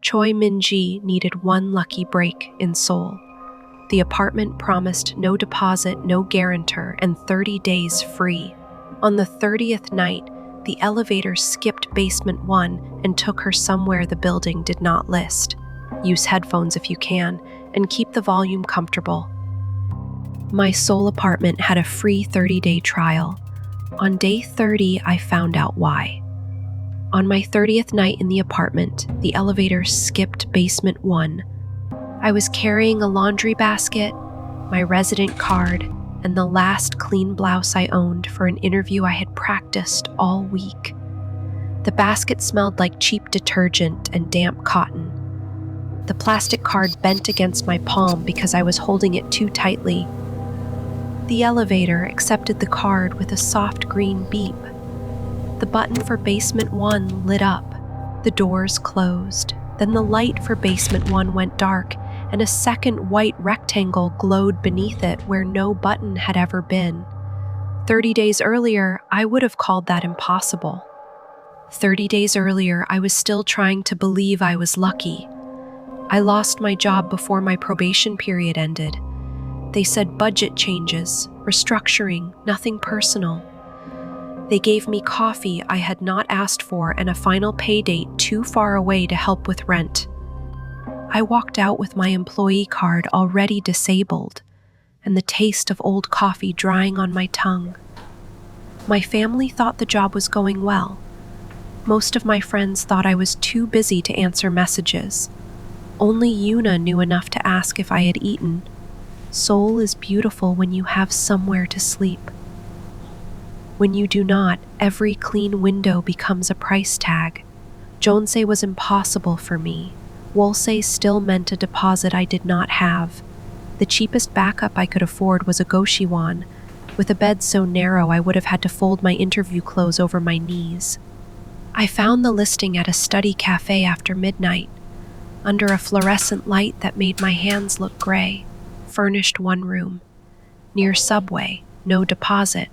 Choi Minji needed one lucky break in Seoul. The apartment promised no deposit, no guarantor, and 30 days free. On the 30th night, the elevator skipped basement 1 and took her somewhere the building did not list. Use headphones if you can, and keep the volume comfortable. My Seoul apartment had a free 30-day trial. On day 30, I found out why. On my 30th night in the apartment, the elevator skipped basement 1. I was carrying a laundry basket, my resident card, and the last clean blouse I owned for an interview I had practiced all week. The basket smelled like cheap detergent and damp cotton. The plastic card bent against my palm because I was holding it too tightly. The elevator accepted the card with a soft green beep. The button for basement 1 lit up. The doors closed. Then the light for basement 1 went dark, and a second white rectangle glowed beneath it where no button had ever been. 30 days earlier, I would have called that impossible. 30 days earlier, I was still trying to believe I was lucky. I lost my job before my probation period ended. They said budget changes, restructuring, nothing personal. They gave me coffee I had not asked for and a final pay date too far away to help with rent. I walked out with my employee card already disabled and the taste of old coffee drying on my tongue. My family thought the job was going well. Most of my friends thought I was too busy to answer messages. Only Yuna knew enough to ask if I had eaten. Seoul is beautiful when you have somewhere to sleep. When you do not, every clean window becomes a price tag. Jonsei was impossible for me. Wolsei still meant a deposit I did not have. The cheapest backup I could afford was a goshiwon. With a bed so narrow I would have had to fold my interview clothes over my knees. I found the listing at a study cafe after midnight. Under a fluorescent light that made my hands look gray. Furnished 1 room. Near subway, no deposit.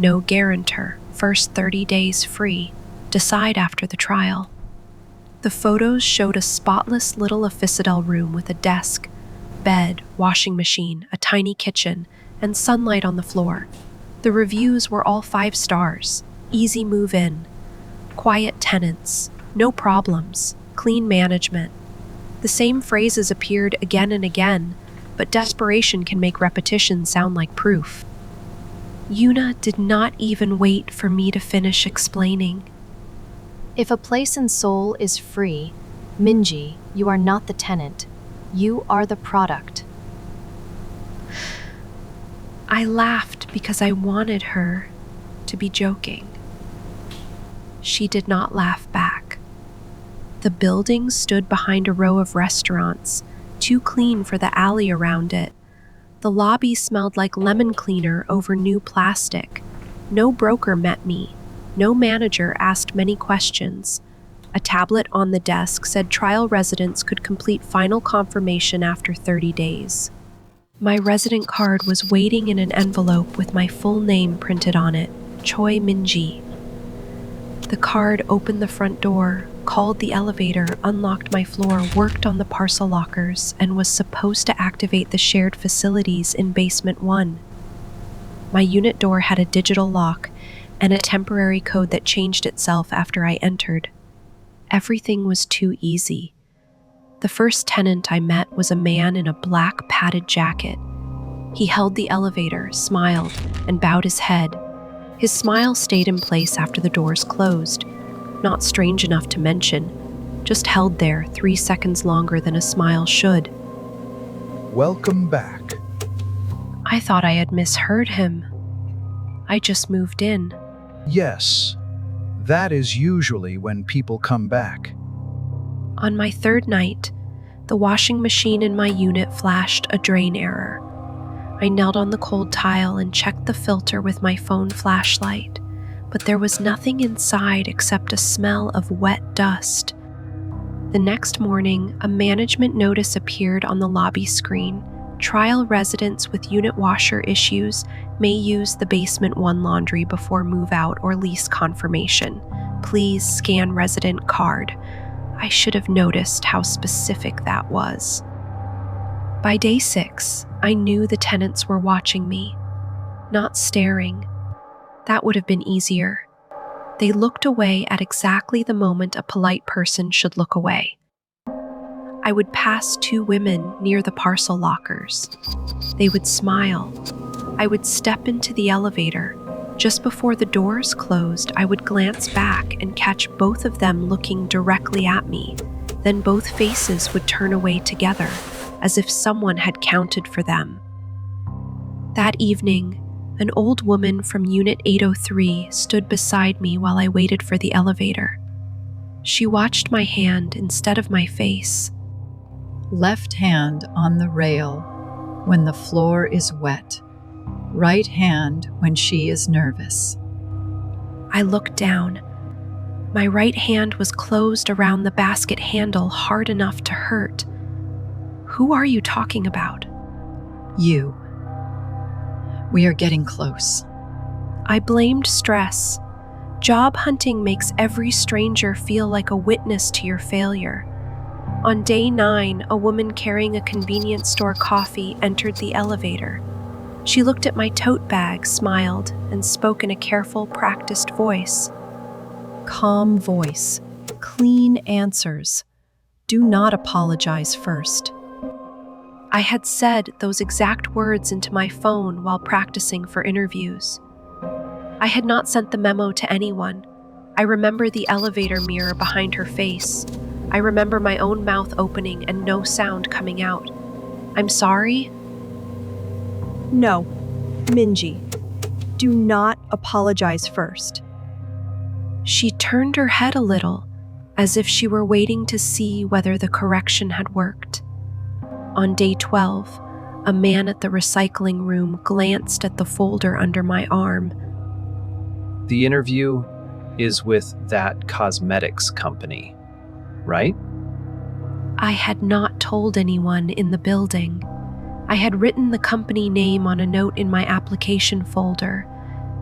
No guarantor, first 30 days free. Decide after the trial. The photos showed a spotless little officidel room with a desk, bed, washing machine, a tiny kitchen, and sunlight on the floor. The reviews were all 5 stars. Easy move in. Quiet tenants. No problems. Clean management. The same phrases appeared again and again, but desperation can make repetition sound like proof. Yuna did not even wait for me to finish explaining. If a place in Seoul is free, Minji, you are not the tenant. You are the product. I laughed because I wanted her to be joking. She did not laugh back. The building stood behind a row of restaurants, too clean for the alley around it. The lobby smelled like lemon cleaner over new plastic. No broker met me. No manager asked many questions. A tablet on the desk said trial residents could complete final confirmation after 30 days. My resident card was waiting in an envelope with my full name printed on it, Choi Minji. The card opened the front door, called the elevator, unlocked my floor, worked on the parcel lockers, and was supposed to activate the shared facilities in basement 1. My unit door had a digital lock and a temporary code that changed itself after I entered. Everything was too easy. The first tenant I met was a man in a black padded jacket. He held the elevator, smiled, and bowed his head. His smile stayed in place after the doors closed. Not strange enough to mention, just held there 3 seconds longer than a smile should. Welcome back. I thought I had misheard him. I just moved in. Yes, that is usually when people come back. On my 3rd night, the washing machine in my unit flashed a drain error. I knelt on the cold tile and checked the filter with my phone flashlight, but there was nothing inside except a smell of wet dust. The next morning, a management notice appeared on the lobby screen. Trial residents with unit washer issues may use the basement 1 laundry before move out or lease confirmation. Please scan resident card. I should have noticed how specific that was. By day 6, I knew the tenants were watching me, not staring. That would have been easier. They looked away at exactly the moment a polite person should look away. I would pass 2 women near the parcel lockers. They would smile. I would step into the elevator. Just before the doors closed, I would glance back and catch both of them looking directly at me. Then both faces would turn away together, as if someone had counted for them. That evening, an old woman from Unit 803 stood beside me while I waited for the elevator. She watched my hand instead of my face. Left hand on the rail when the floor is wet. Right hand when she is nervous. I looked down. My right hand was closed around the basket handle hard enough to hurt. Who are you talking about? You. We are getting close. I blamed stress. Job hunting makes every stranger feel like a witness to your failure. On day 9, a woman carrying a convenience store coffee entered the elevator. She looked at my tote bag, smiled, and spoke in a careful, practiced voice. Calm voice. Clean answers. Do not apologize first. I had said those exact words into my phone while practicing for interviews. I had not sent the memo to anyone. I remember the elevator mirror behind her face. I remember my own mouth opening and no sound coming out. I'm sorry? No, Minji. Do not apologize first. She turned her head a little, as if she were waiting to see whether the correction had worked. On day 12, a man at the recycling room glanced at the folder under my arm. The interview is with that cosmetics company, right? I had not told anyone in the building. I had written the company name on a note in my application folder,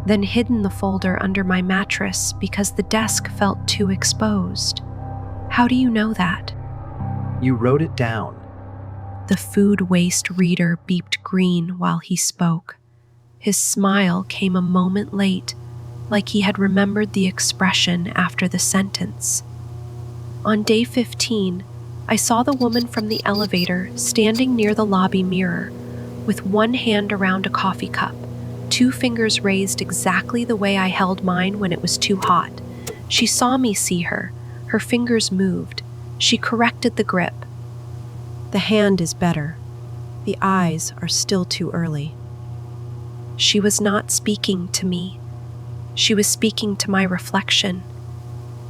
then hidden the folder under my mattress because the desk felt too exposed. How do you know that? You wrote it down. The food waste reader beeped green while he spoke. His smile came a moment late, like he had remembered the expression after the sentence. On day 15, I saw the woman from the elevator standing near the lobby mirror, with one hand around a coffee cup, 2 fingers raised exactly the way I held mine when it was too hot. She saw me see her. Her fingers moved. She corrected the grip. The hand is better. The eyes are still too early. She was not speaking to me. She was speaking to my reflection.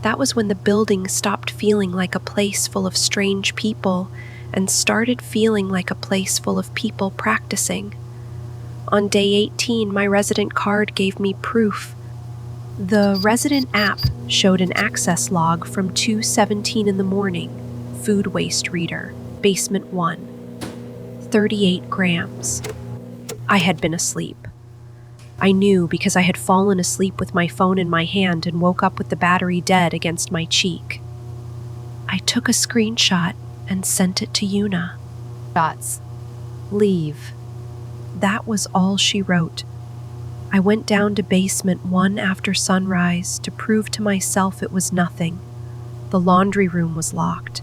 That was when the building stopped feeling like a place full of strange people and started feeling like a place full of people practicing. On day 18, my resident card gave me proof. The resident app showed an access log from 2:17 in the morning. Food waste reader, basement 1. 38 grams. I had been asleep. I knew because I had fallen asleep with my phone in my hand and woke up with the battery dead against my cheek. I took a screenshot and sent it to Yuna. Dots. Leave. That was all she wrote. I went down to basement 1 after sunrise to prove to myself it was nothing. The laundry room was locked.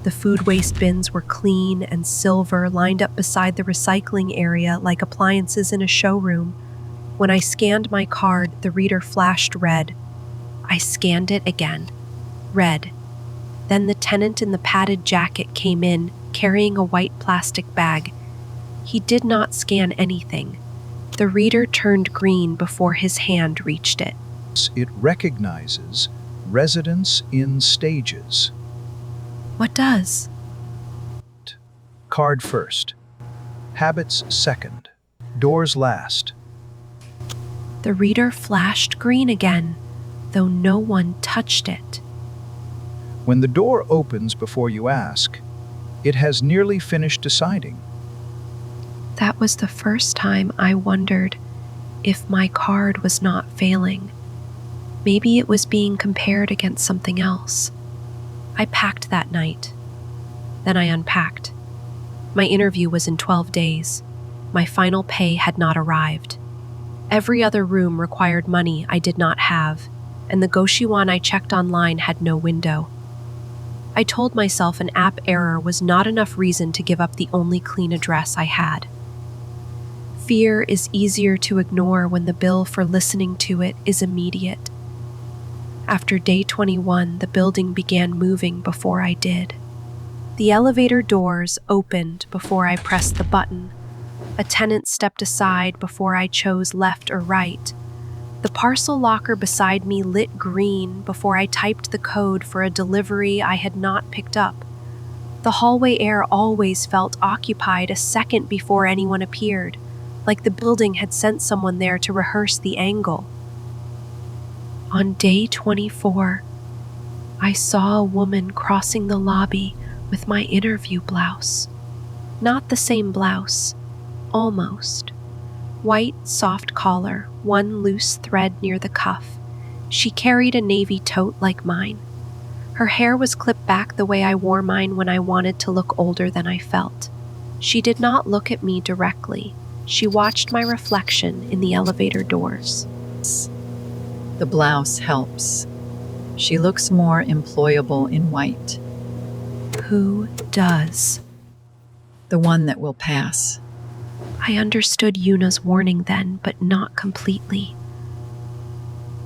The food waste bins were clean and silver, lined up beside the recycling area like appliances in a showroom. When I scanned my card, the reader flashed red. I scanned it again. Red. Then the tenant in the padded jacket came in, carrying a white plastic bag. He did not scan anything. The reader turned green before his hand reached it. It recognizes residence in stages. What does? Card first. Habits second. Doors last. The reader flashed green again, though no one touched it. When the door opens before you ask, it has nearly finished deciding. That was the first time I wondered if my card was not failing. Maybe it was being compared against something else. I packed that night. Then I unpacked. My interview was in 12 days. My final pay had not arrived. Every other room required money I did not have, and the Goshiwan I checked online had no window. I told myself an app error was not enough reason to give up the only clean address I had. Fear is easier to ignore when the bill for listening to it is immediate. After day 21, the building began moving before I did. The elevator doors opened before I pressed the button. A tenant stepped aside before I chose left or right. The parcel locker beside me lit green before I typed the code for a delivery I had not picked up. The hallway air always felt occupied a second before anyone appeared, like the building had sent someone there to rehearse the angle. On day 24, I saw a woman crossing the lobby with my interview blouse. Not the same blouse, almost. White, soft collar, one loose thread near the cuff. She carried a navy tote like mine. Her hair was clipped back the way I wore mine when I wanted to look older than I felt. She did not look at me directly. She watched my reflection in the elevator doors. The blouse helps. She looks more employable in white. Who does? The one that will pass. I understood Yuna's warning then, but not completely.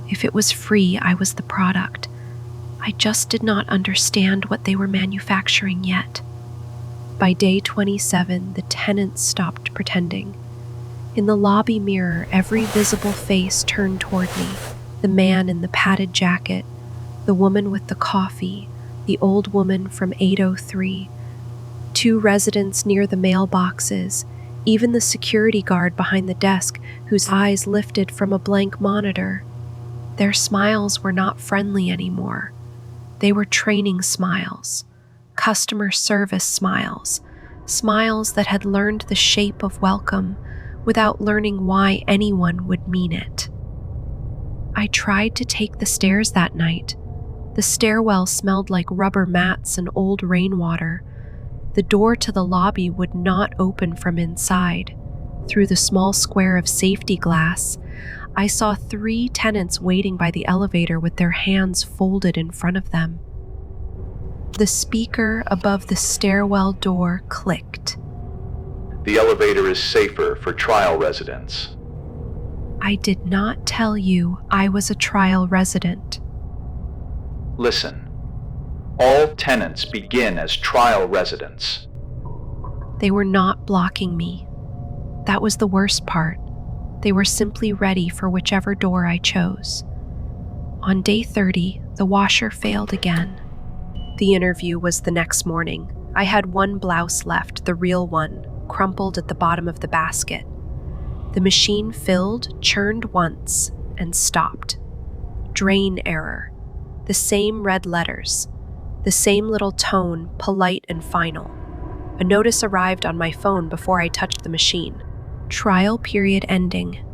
If it was free, I was the product. I just did not understand what they were manufacturing yet. By day 27, the tenants stopped pretending. In the lobby mirror, every visible face turned toward me. The man in the padded jacket, the woman with the coffee, the old woman from 803, 2 residents near the mailboxes, even the security guard behind the desk whose eyes lifted from a blank monitor. Their smiles were not friendly anymore. They were training smiles, customer service smiles, smiles that had learned the shape of welcome without learning why anyone would mean it. I tried to take the stairs that night. The stairwell smelled like rubber mats and old rainwater. The door to the lobby would not open from inside. Through the small square of safety glass, I saw 3 tenants waiting by the elevator with their hands folded in front of them. The speaker above the stairwell door clicked. The elevator is safer for trial residents. I did not tell you I was a trial resident. Listen. All tenants begin as trial residents. They were not blocking me. That was the worst part. They were simply ready for whichever door I chose. On day 30, the washer failed again. The interview was the next morning. I had 1 blouse left, the real one, crumpled at the bottom of the basket. The machine filled, churned once, and stopped. Drain error. The same red letters. The same little tone, polite and final. A notice arrived on my phone before I touched the machine. Trial period ending.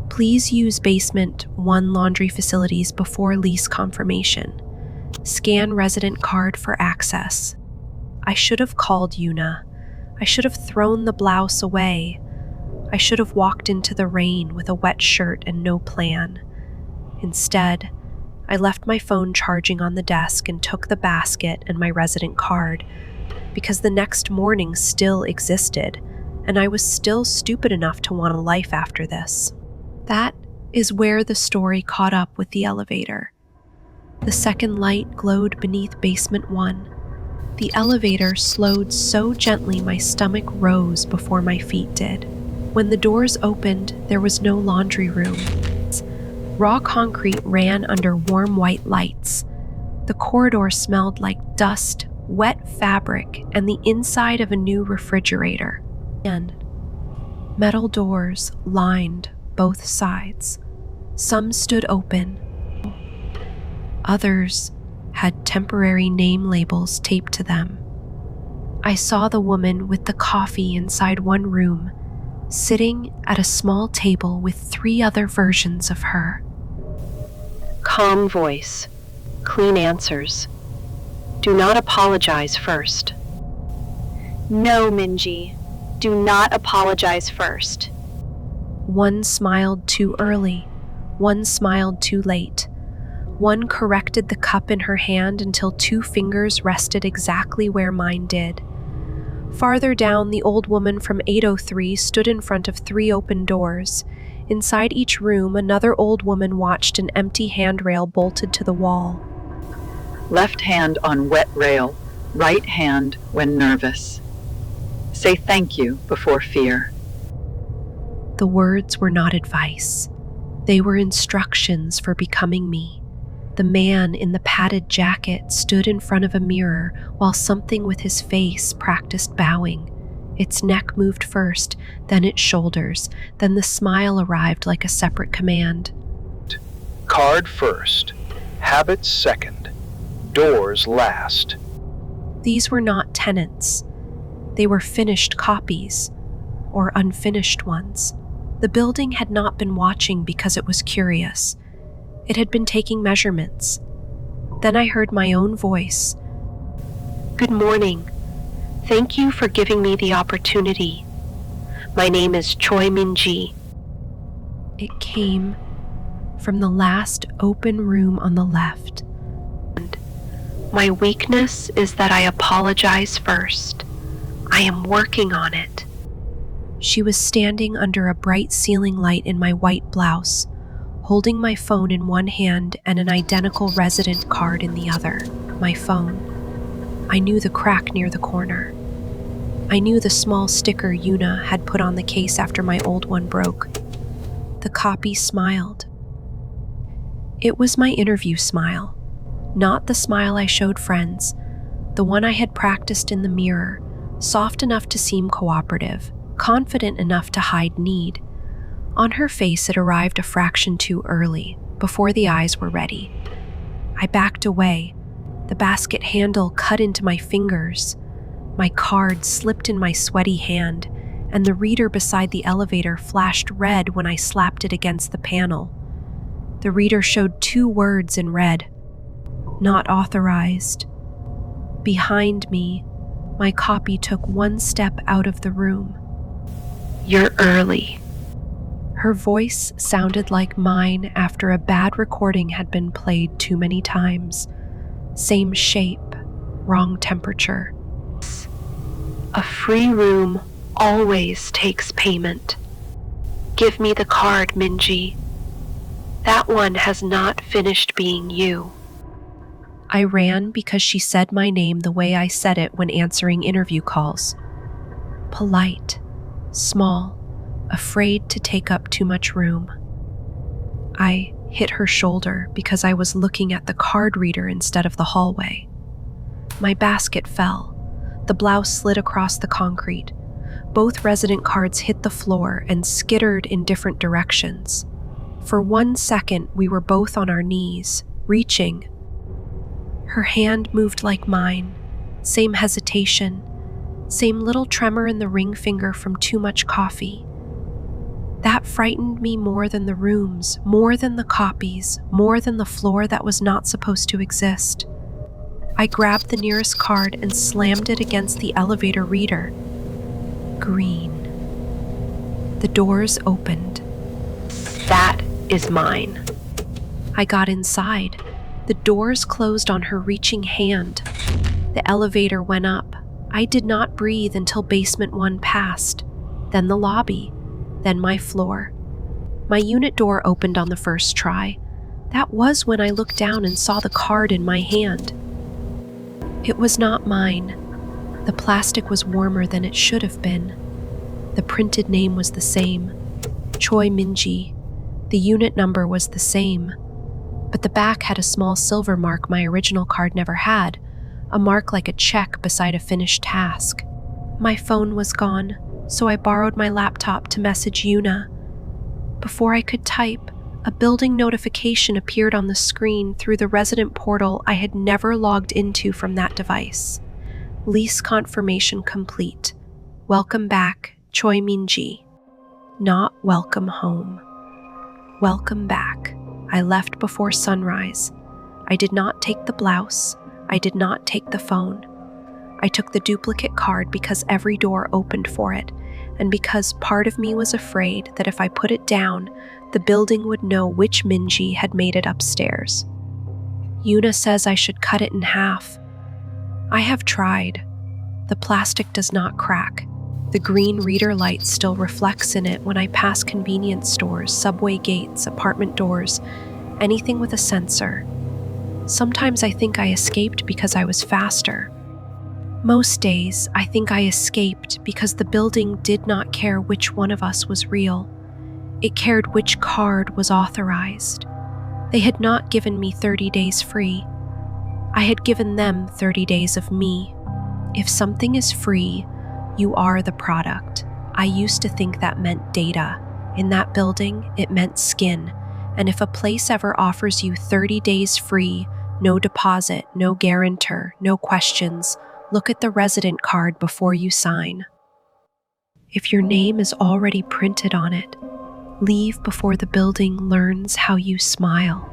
Please use basement 1 laundry facilities before lease confirmation. Scan resident card for access. I should have called Yuna. I should have thrown the blouse away. I should have walked into the rain with a wet shirt and no plan. Instead, I left my phone charging on the desk and took the basket and my resident card, because the next morning still existed, and I was still stupid enough to want a life after this. That is where the story caught up with the elevator. The second light glowed beneath basement 1. The elevator slowed so gently my stomach rose before my feet did. When the doors opened, there was no laundry room. Raw concrete ran under warm white lights. The corridor smelled like dust, wet fabric, and the inside of a new refrigerator. And metal doors lined both sides. Some stood open. Others had temporary name labels taped to them. I saw the woman with the coffee inside one room, sitting at a small table with 3 other versions of her. Calm voice, clean answers. Do not apologize first. No, Minji. Do not apologize first. One smiled too early. One smiled too late. One corrected the cup in her hand until 2 fingers rested exactly where mine did. Farther down, the old woman from 803 stood in front of 3 open doors. Inside each room, another old woman watched an empty handrail bolted to the wall. Left hand on wet rail, right hand when nervous. Say thank you before fear. The words were not advice. They were instructions for becoming me. The man in the padded jacket stood in front of a mirror while something with his face practiced bowing. Its neck moved first, then its shoulders, then the smile arrived like a separate command. Card first, habits second, doors last. These were not tenants. They were finished copies, or unfinished ones. The building had not been watching because it was curious. It had been taking measurements. Then I heard my own voice. Good morning. Thank you for giving me the opportunity. My name is Choi Minji. It came from the last open room on the left. My weakness is that I apologize first. I am working on it. She was standing under a bright ceiling light in my white blouse, holding my phone in one hand and an identical resident card in the other. My phone. I knew the crack near the corner. I knew the small sticker Yuna had put on the case after my old one broke. The copy smiled. It was my interview smile, not the smile I showed friends, the one I had practiced in the mirror, soft enough to seem cooperative, confident enough to hide need. On her face it arrived a fraction too early, before the eyes were ready. I backed away. The basket handle cut into my fingers. My card slipped in my sweaty hand, and the reader beside the elevator flashed red when I slapped it against the panel. The reader showed 2 words in red. Not authorized. Behind me, my copy took 1 step out of the room. You're early. Her voice sounded like mine after a bad recording had been played too many times. Same shape, wrong temperature. A free room always takes payment. Give me the card, Minji. That one has not finished being you. I ran because she said my name the way I said it when answering interview calls. Polite, small, afraid to take up too much room. I hit her shoulder because I was looking at the card reader instead of the hallway. My basket fell. The blouse slid across the concrete. Both resident cards hit the floor and skittered in different directions. For 1 second, we were both on our knees, reaching. Her hand moved like mine. Same hesitation. Same little tremor in the ring finger from too much coffee. That frightened me more than the rooms, more than the copies, more than the floor that was not supposed to exist. I grabbed the nearest card and slammed it against the elevator reader. Green. The doors opened. That is mine. I got inside. The doors closed on her reaching hand. The elevator went up. I did not breathe until basement 1 passed, then the lobby, then my floor. My unit door opened on the first try. That was when I looked down and saw the card in my hand. It was not mine. The plastic was warmer than it should have been. The printed name was the same, Choi Minji. The unit number was the same, but the back had a small silver mark my original card never had, a mark like a check beside a finished task. My phone was gone, so I borrowed my laptop to message Yuna. Before I could type, a building notification appeared on the screen through the resident portal I had never logged into from that device. Lease confirmation complete. Welcome back, Choi Minji. Not welcome home. Welcome back. I left before sunrise. I did not take the blouse. I did not take the phone. I took the duplicate card because every door opened for it, and because part of me was afraid that if I put it down, the building would know which Minji had made it upstairs. Yuna says I should cut it in half. I have tried. The plastic does not crack. The green reader light still reflects in it when I pass convenience stores, subway gates, apartment doors, anything with a sensor. Sometimes I think I escaped because I was faster. Most days, I think I escaped because the building did not care which one of us was real. It cared which card was authorized. They had not given me 30 days free. I had given them 30 days of me. If something is free, you are the product. I used to think that meant data. In that building, it meant skin. And if a place ever offers you 30 days free, no deposit, no guarantor, no questions, look at the resident card before you sign. If your name is already printed on it, leave before the building learns how you smile.